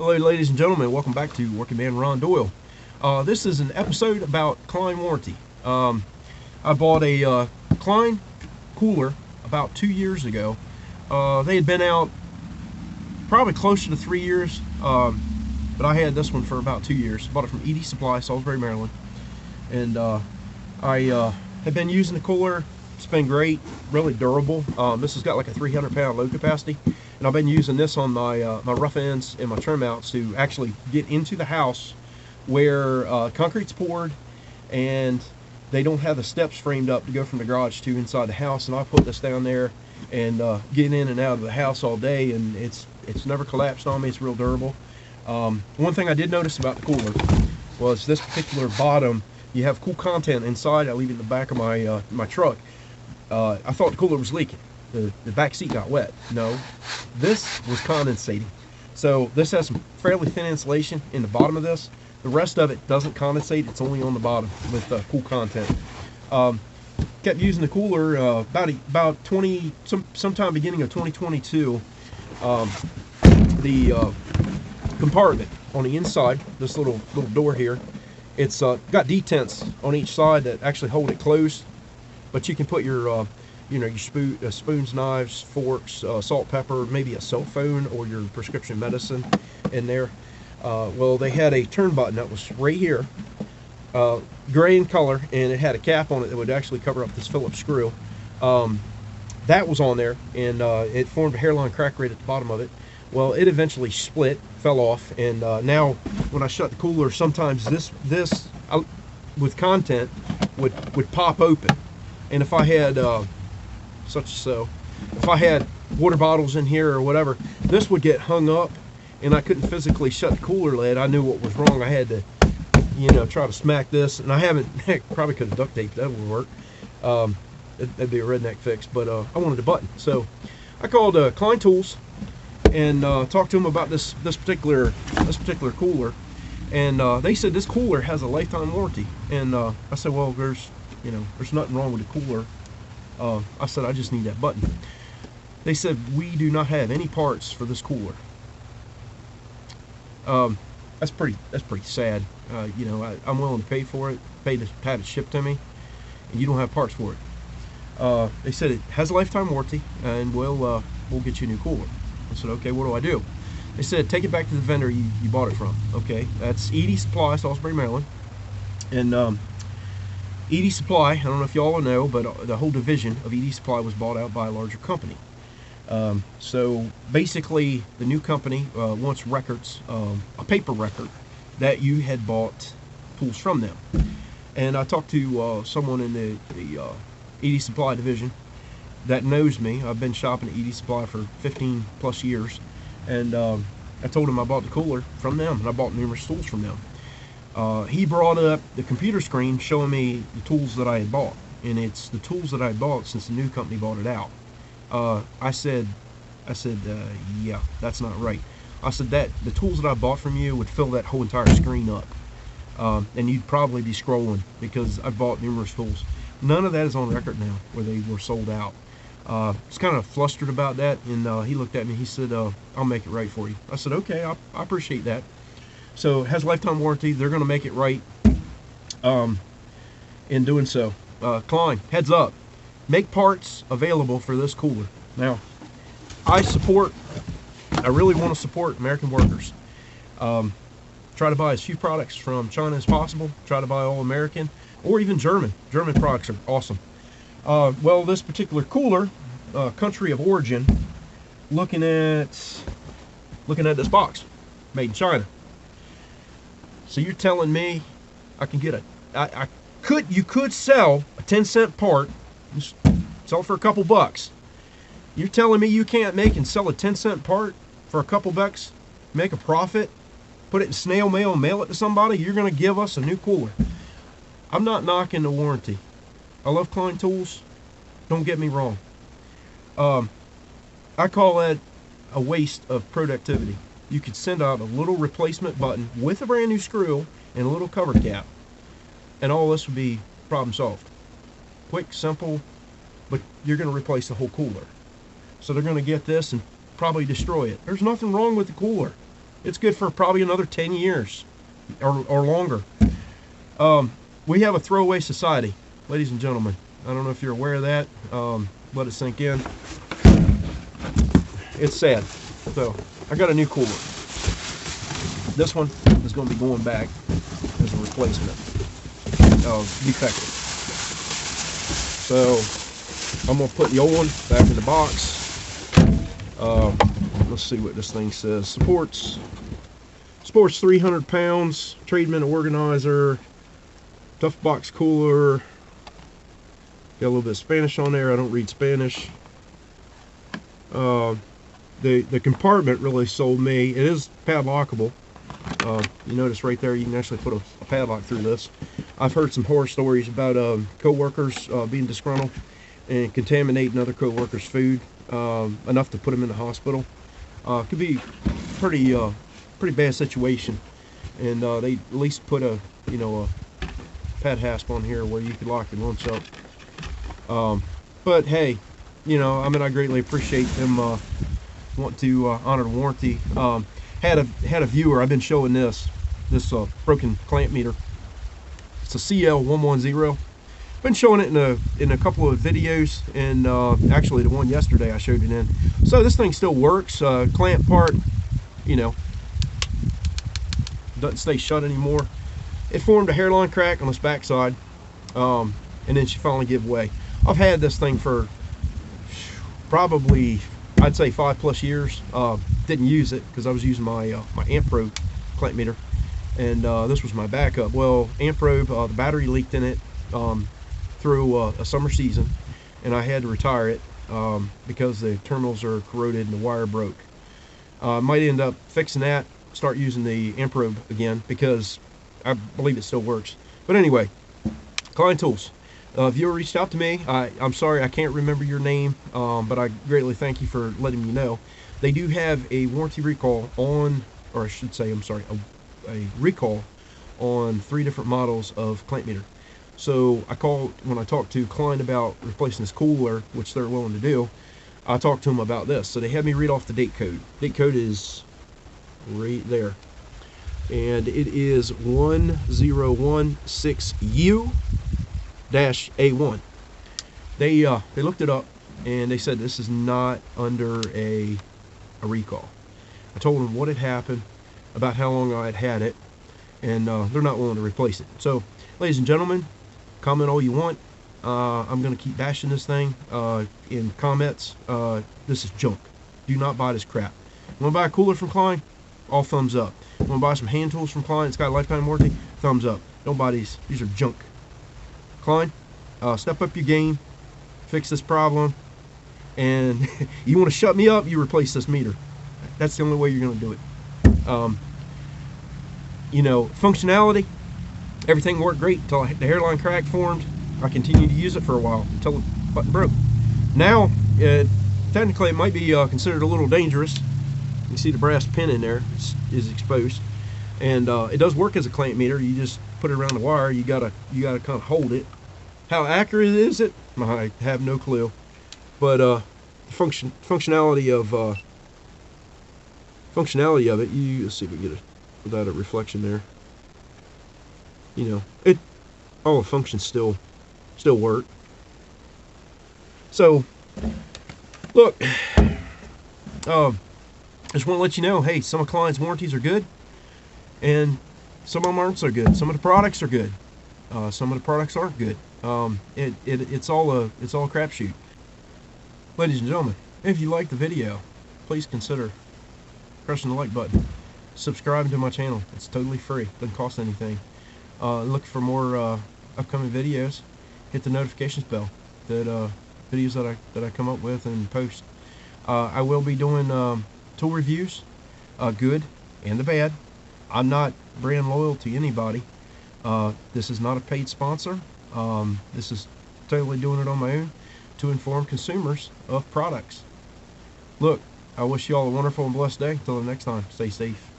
Hello, ladies and gentlemen. Welcome back to Working Man Ron Doyle. This is an episode about Klein warranty. I bought a Klein cooler about 2 years ago. They had been out probably closer to 3 years, but I had this one for about 2 years. Bought it from ED Supply, Salisbury, Maryland. And I have been using the cooler. It's been great, really durable. This has got like a 300-pound load capacity. And I've been using this on my rough ends and my trim outs to actually get into the house where concrete's poured and they don't have the steps framed up to go from the garage to inside the house. And I put this down there and get in and out of the house all day, and it's never collapsed on me. It's real durable. One thing I did notice about the cooler was this particular bottom. You have cool content inside. I leave it in the back of my truck. I thought the cooler was leaking. The back seat got wet. No, this was condensating. So this has some fairly thin insulation in the bottom of this. The rest of it doesn't condensate. It's only on the bottom with cool content. Kept using the cooler about sometime beginning of 2022. The compartment on the inside, this little door here, it's got detents on each side that actually hold it closed. But you can put your your spoons, knives, forks, salt, pepper, maybe a cell phone or your prescription medicine in there. Well, they had a turn button that was right here, gray in color, and it had a cap on it that would actually cover up this Phillips screw. That was on there, and it formed a hairline crack right at the bottom of it. Well, it eventually split, fell off, and now when I shut the cooler, sometimes this with content would pop open. And if I had if I had water bottles in here or whatever, this would get hung up, and I couldn't physically shut the cooler lid. I knew what was wrong. I had to, try to smack this, and I haven't. Heck, probably could have duct taped. That would work. That'd be a redneck fix, but I wanted a button, so I called Klein Tools and talked to them about this particular cooler, and they said this cooler has a lifetime warranty. And I said, well, there's nothing wrong with the cooler. I said, I just need that button. They said, we do not have any parts for this cooler. That's pretty sad. I'm willing to pay for it, pay to have it shipped to me, and you don't have parts for it. They said it has a lifetime warranty, and we'll get you a new cooler. I said, okay, what do I do? They said, take it back to the vendor you bought it from. Okay, that's ED Supply, Salisbury, Maryland. And ED Supply, I don't know if y'all know, but the whole division of ED Supply was bought out by a larger company. So basically, the new company wants records, a paper record that you had bought tools from them. And I talked to someone in the ED Supply division that knows me. I've been shopping at ED Supply for 15 plus years, and I told him I bought the cooler from them, and I bought numerous tools from them. He brought up the computer screen showing me the tools that I had bought, and it's the tools that I bought since the new company bought it out. I said, yeah, that's not right. I said that the tools that I bought from you would fill that whole entire screen up, and you'd probably be scrolling because I bought numerous tools. None of that is on record now where they were sold out. I was kind of flustered about that, and he looked at me. He said, I'll make it right for you. I said, okay, I appreciate that. So it has lifetime warranty. They're going to make it right in doing so. Klein, heads up. Make parts available for this cooler. Now, I really want to support American workers. Try to buy as few products from China as possible. Try to buy all American or even German. German products are awesome. Well, this particular cooler, country of origin, looking at this box, made in China. So you're telling me I can get you could sell a 10-cent part, sell it for a couple bucks. You're telling me you can't make and sell a 10-cent part for a couple bucks, make a profit, put it in snail mail and mail it to somebody? You're going to give us a new cooler. I'm not knocking the warranty. I love Klein Tools. Don't get me wrong. I call that a waste of productivity. You could send out a little replacement button with a brand new screw and a little cover cap, and all this would be problem solved. Quick, simple, but you're going to replace the whole cooler. So they're going to get this and probably destroy it. There's nothing wrong with the cooler. It's good for probably another 10 years or longer. We have a throwaway society, ladies and gentlemen. I don't know if you're aware of that. Let it sink in. It's sad. So I got a new cooler. This one is going to be going back as a replacement. Defective. So I'm going to put the old one back in the box. Let's see what this thing says. Supports 300 pounds. Tradesman organizer. Tough box cooler. Got a little bit of Spanish on there. I don't read Spanish. The compartment really sold me. It is padlockable. You notice right there, you can actually put a padlock through this. I've heard some horror stories about co-workers being disgruntled and contaminating other co-workers' food enough to put them in the hospital. Could be pretty bad situation, and they at least put a pad hasp on here where you could lock your lunch up. But hey, I greatly appreciate them wanting to honor the warranty. Had a viewer. I've been showing this broken clamp meter. It's a CL110. Been showing it in a couple of videos, and actually the one yesterday I showed it in. So this thing still works. Clamp part, doesn't stay shut anymore. It formed a hairline crack on its backside, and then she finally gave way. I've had this thing for probably, I'd say, 5+ years. Didn't use it because I was using my amp probe clamp meter, and this was my backup. Well, amp probe, the battery leaked in it through a summer season, and I had to retire it because the terminals are corroded and the wire broke. Might end up fixing that, start using the amp probe again, because I believe it still works. But anyway, Klein Tools. Viewer reached out to me. I'm sorry I can't remember your name, but I greatly thank you for letting me know. They do have a warranty recall on, or I should say, I'm sorry, a recall on 3 different models of clamp meter. So when I talked to Klein about replacing this cooler, which they're willing to do, I talked to them about this. So they had me read off the date code. Date code is right there, and it is 1016U-A1. They looked it up, and they said this is not under a recall. I told them what had happened, about how long I had it, and they're not willing to replace it. So, ladies and gentlemen, comment all you want. I'm going to keep bashing this thing in comments. This is junk. Do not buy this crap. You want to buy a cooler from Klein? All thumbs up. You want to buy some hand tools from Klein? It's got a lifetime warranty? Thumbs up. Don't buy these. These are junk. Klein, step up your game. Fix this problem. And you want to shut me up, you replace this meter. That's the only way you're going to do it. Functionality, everything worked great until the hairline crack formed. I continued to use it for a while until the button broke. Now, technically it might be considered a little dangerous. You can see the brass pin in there is exposed, and it does work as a clamp meter. You just put it around the wire. You gotta kind of hold it. How accurate is it? I have no clue. But the functionality of it, let's see if we can get it without a reflection there. All the functions still work. So look, just want to let you know, hey, some of Klein's warranties are good, and some of them aren't so good. Some of the products are good. Some of the products aren't good. It's all a crapshoot. Ladies and gentlemen, if you like the video, please consider pressing the like button, subscribing to my channel. It's totally free, doesn't cost anything. Look for more upcoming videos. Hit the notifications bell, that videos that I come up with and post. I will be doing tool reviews, good and the bad. I'm not brand loyal to anybody. This is not a paid sponsor. This is totally doing it on my own to inform consumers of products. Look, I wish you all a wonderful and blessed day. Until the next time, stay safe.